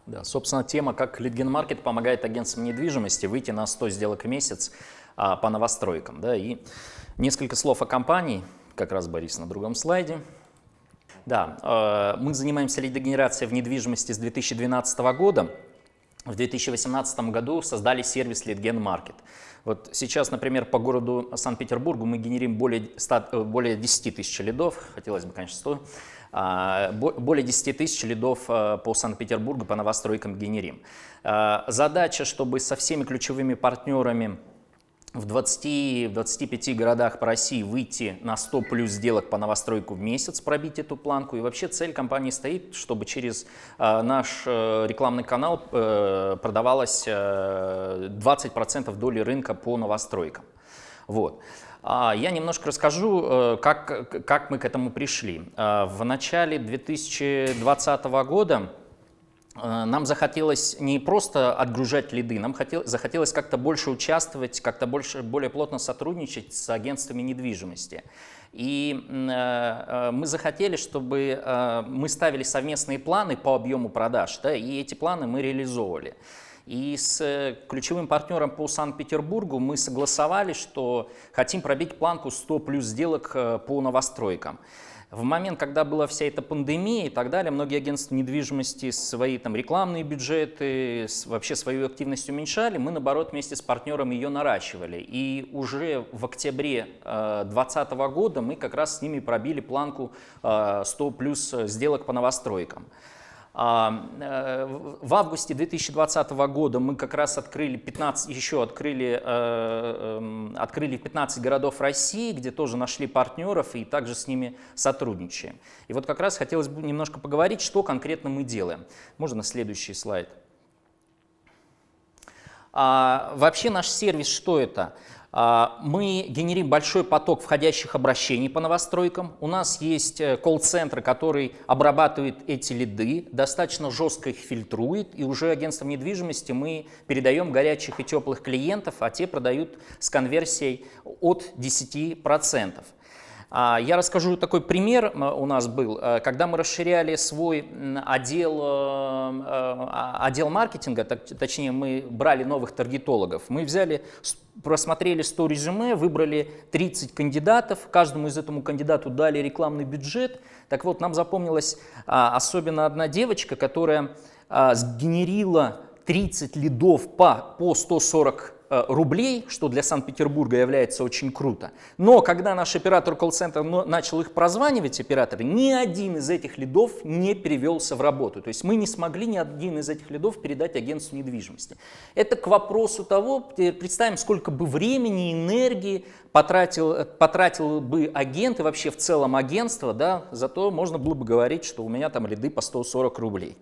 Да, собственно, тема, как Lead-Gen-Market помогает агентствам недвижимости выйти на 100 сделок в месяц по новостройкам. Да, и несколько слов о компании, как раз, Борис, на другом слайде. Да, мы занимаемся лидогенерацией в недвижимости с 2012 года. В 2018 году создали сервис Lead-Gen-Market. Вот сейчас, например, по городу Санкт-Петербургу мы генерим более 10 тысяч лидов, хотелось бы, конечно, 100, более 10 тысяч лидов по Санкт-Петербургу, по новостройкам генерим. Задача, чтобы со всеми ключевыми партнерами в 20-25 городах по России выйти на 100 плюс сделок по новостройку в месяц, пробить эту планку. И вообще цель компании стоит, чтобы через наш рекламный канал продавалось 20% доли рынка по новостройкам. Вот. Я немножко расскажу, как мы к этому пришли. В начале 2020 года нам захотелось не просто отгружать лиды, нам захотелось как-то больше участвовать, как-то более плотно сотрудничать с агентствами недвижимости. И мы захотели, чтобы мы ставили совместные планы по объему продаж, да, и эти планы мы реализовывали. И с ключевым партнером по Санкт-Петербургу мы согласовали, что хотим пробить планку 100 плюс сделок по новостройкам. В момент, когда была вся эта пандемия и так далее, многие агентства недвижимости свои там рекламные бюджеты, вообще свою активность уменьшали, мы, наоборот, вместе с партнером ее наращивали. И уже в октябре 2020 года мы как раз с ними пробили планку 100 плюс сделок по новостройкам. В августе 2020 года мы как раз открыли 15 городов России, где тоже нашли партнеров и также с ними сотрудничаем. И вот как раз хотелось бы немножко поговорить, что конкретно мы делаем. Можно следующий слайд. Вообще наш сервис, что это? Мы генерим большой поток входящих обращений по новостройкам. У нас есть колл-центр, который обрабатывает эти лиды, достаточно жестко их фильтрует, и уже агентствам недвижимости мы передаем горячих и теплых клиентов, а те продают с конверсией от 10%. Я расскажу такой пример у нас был, когда мы расширяли свой отдел маркетинга, точнее мы брали новых таргетологов, мы просмотрели 100 резюме, выбрали 30 кандидатов, каждому из этому кандидату дали рекламный бюджет. Так вот, нам запомнилась особенно одна девочка, которая сгенерила 30 лидов по 140 рублей, что для Санкт-Петербурга является очень круто. Но когда наш оператор колл-центра начал их прозванивать, операторы, ни один из этих лидов не перевелся в работу. То есть мы не смогли ни один из этих лидов передать агентству недвижимости. Это к вопросу того, представим, сколько бы времени и энергии потратил бы агент и вообще в целом агентство, да, зато можно было бы говорить, что у меня там лиды по 140 рублей.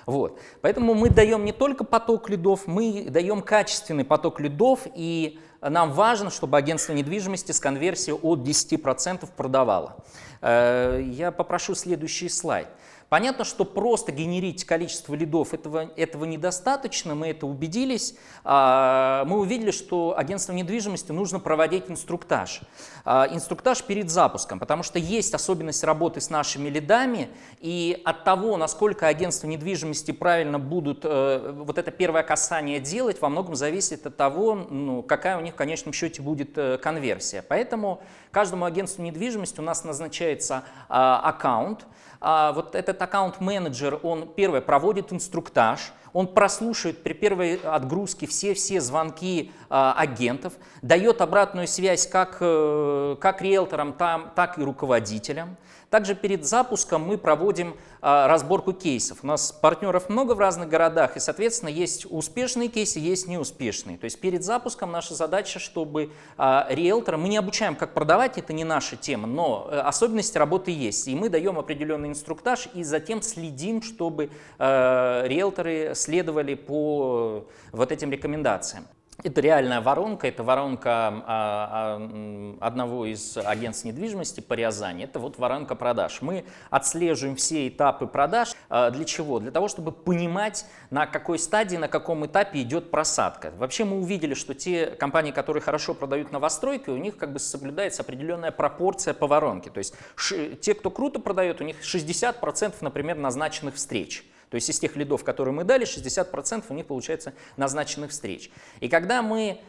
Вот. Поэтому мы даем не только поток лидов, мы даем качественный поток лидов, и нам важно, чтобы агентство недвижимости с конверсией от 10% продавало. Я попрошу следующий слайд. Понятно, что просто генерить количество лидов этого недостаточно, мы это убедились. Мы увидели, что агентству недвижимости нужно проводить инструктаж. Инструктаж перед запуском, потому что есть особенность работы с нашими лидами, и от того, насколько агентства недвижимости правильно будут вот это первое касание делать, во многом зависит от того, какая у них в конечном счете будет конверсия. Поэтому каждому агентству недвижимости у нас назначается аккаунт. Вот этот аккаунт-менеджер, он первое проводит инструктаж, он прослушивает при первой отгрузке все звонки агентов, дает обратную связь как риэлторам, так и руководителям. Также перед запуском мы проводим разборку кейсов. У нас партнеров много в разных городах, и, соответственно, есть успешные кейсы, есть неуспешные. То есть перед запуском наша задача, чтобы риэлторы, мы не обучаем, как продавать, это не наша тема, но особенности работы есть. И мы даем определенный инструктаж, и затем следим, чтобы риэлторы следовали по вот этим рекомендациям. Это реальная воронка, это воронка одного из агентств недвижимости по Рязани, это вот воронка продаж. Мы отслеживаем все этапы продаж. Для чего? Для того, чтобы понимать, на какой стадии, на каком этапе идет просадка. Вообще мы увидели, что те компании, которые хорошо продают новостройки, у них как бы соблюдается определенная пропорция по воронке. То есть те, кто круто продает, у них 60%, например, назначенных встреч. То То есть из тех лидов, которые мы дали, 60% у них получается назначенных встреч. И когда мы,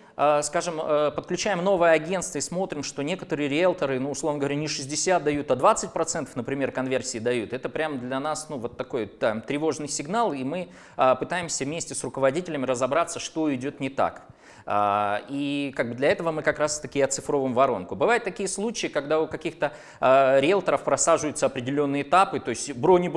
скажем, подключаем новое агентство и смотрим, что некоторые риэлторы, ну, условно говоря, не 60 дают, а 20%, например, конверсии дают, это прям для нас, ну, вот такой там тревожный сигнал, и мы пытаемся вместе с руководителями разобраться, что идет не так. И как бы для этого мы как раз-таки оцифровываем воронку. Бывают такие случаи, когда у каких-то риэлторов просаживаются определенные этапы, то есть брони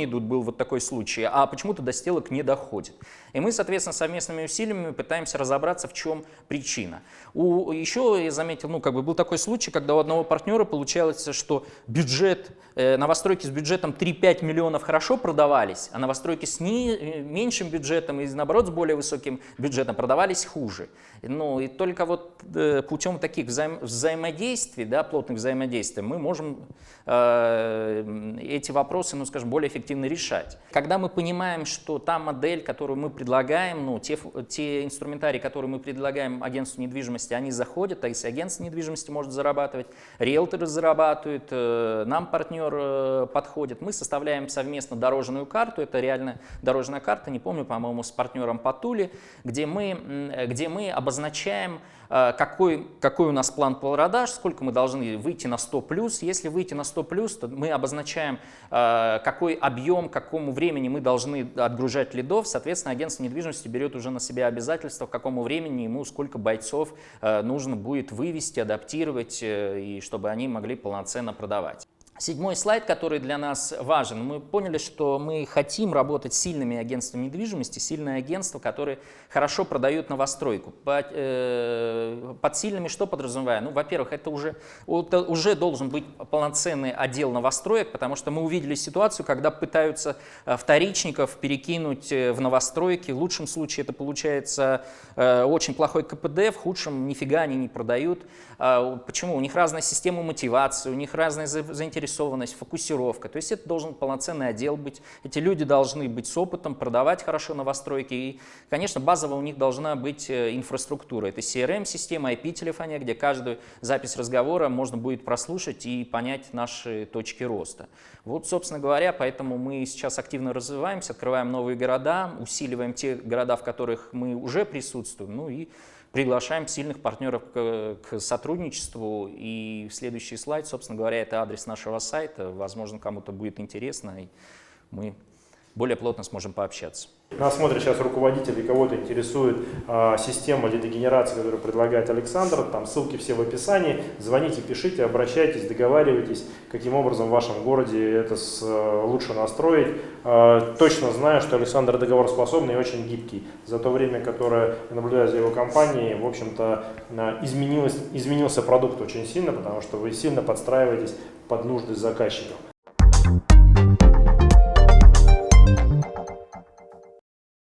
идут, был вот такой случай, а почему-то до сделок не доходит. И мы, соответственно, совместными усилиями пытаемся разобраться, в чем причина. Еще я заметил, ну, как бы был такой случай, когда у одного партнера получалось, что бюджет, новостройки с бюджетом 3-5 миллионов хорошо продавались, а новостройки с меньшим бюджетом и, наоборот, с более высоким бюджетом продавались хуже. Ну, и только вот путем таких взаимодействий, да, плотных взаимодействий, мы можем эти вопросы, ну, скажем, более эффективно решать. Когда мы понимаем, что та модель, которую мы предлагаем, ну, те инструментарии, которые мы предлагаем агентству недвижимости, они заходят, а если агентство недвижимости может зарабатывать, риэлторы зарабатывают, нам партнер подходит, мы составляем совместно дорожную карту, это реально дорожная карта, не помню, по-моему, с партнером по Туле, где мы обозначаем, какой у нас план продаж, сколько мы должны выйти на 100+. Если выйти на 100+, то мы обозначаем, какой объем, к какому времени мы должны отгружать лидов. Соответственно, агентство недвижимости берет уже на себя обязательство, к какому времени ему сколько бойцов нужно будет вывести, адаптировать, и чтобы они могли полноценно продавать. Седьмой слайд, который для нас важен. Мы поняли, что мы хотим работать с сильными агентствами недвижимости, сильные агентства, которые хорошо продают новостройку. Под сильными что подразумеваю? Ну, во-первых, это уже должен быть полноценный отдел новостроек, потому что мы увидели ситуацию, когда пытаются вторичников перекинуть в новостройки. В лучшем случае это получается очень плохой КПД, в худшем нифига они не продают. Почему? У них разная система мотивации, у них разная заинтересованность, фокусировка. То есть это должен полноценный отдел быть. Эти люди должны быть с опытом, продавать хорошо новостройки. И, конечно, базово у них должна быть инфраструктура. Это CRM-система, IP-телефония, где каждую запись разговора можно будет прослушать и понять наши точки роста. Вот, собственно говоря, поэтому мы сейчас активно развиваемся, открываем новые города, усиливаем те города, в которых мы уже присутствуем, ну и приглашаем сильных партнеров к сотрудничеству. И следующий слайд, собственно говоря, это адрес нашего сайта. Возможно, кому-то будет интересно, и мы более плотно сможем пообщаться. Нас смотрят сейчас руководители, кого-то интересует система лидогенерации, которую предлагает Александр. Там ссылки все в описании. Звоните, пишите, обращайтесь, договаривайтесь, каким образом в вашем городе это лучше настроить. Точно знаю, что Александр договороспособный и очень гибкий. За то время, которое я наблюдаю за его компанией, в общем-то, изменился продукт очень сильно, потому что вы сильно подстраиваетесь под нужды заказчиков.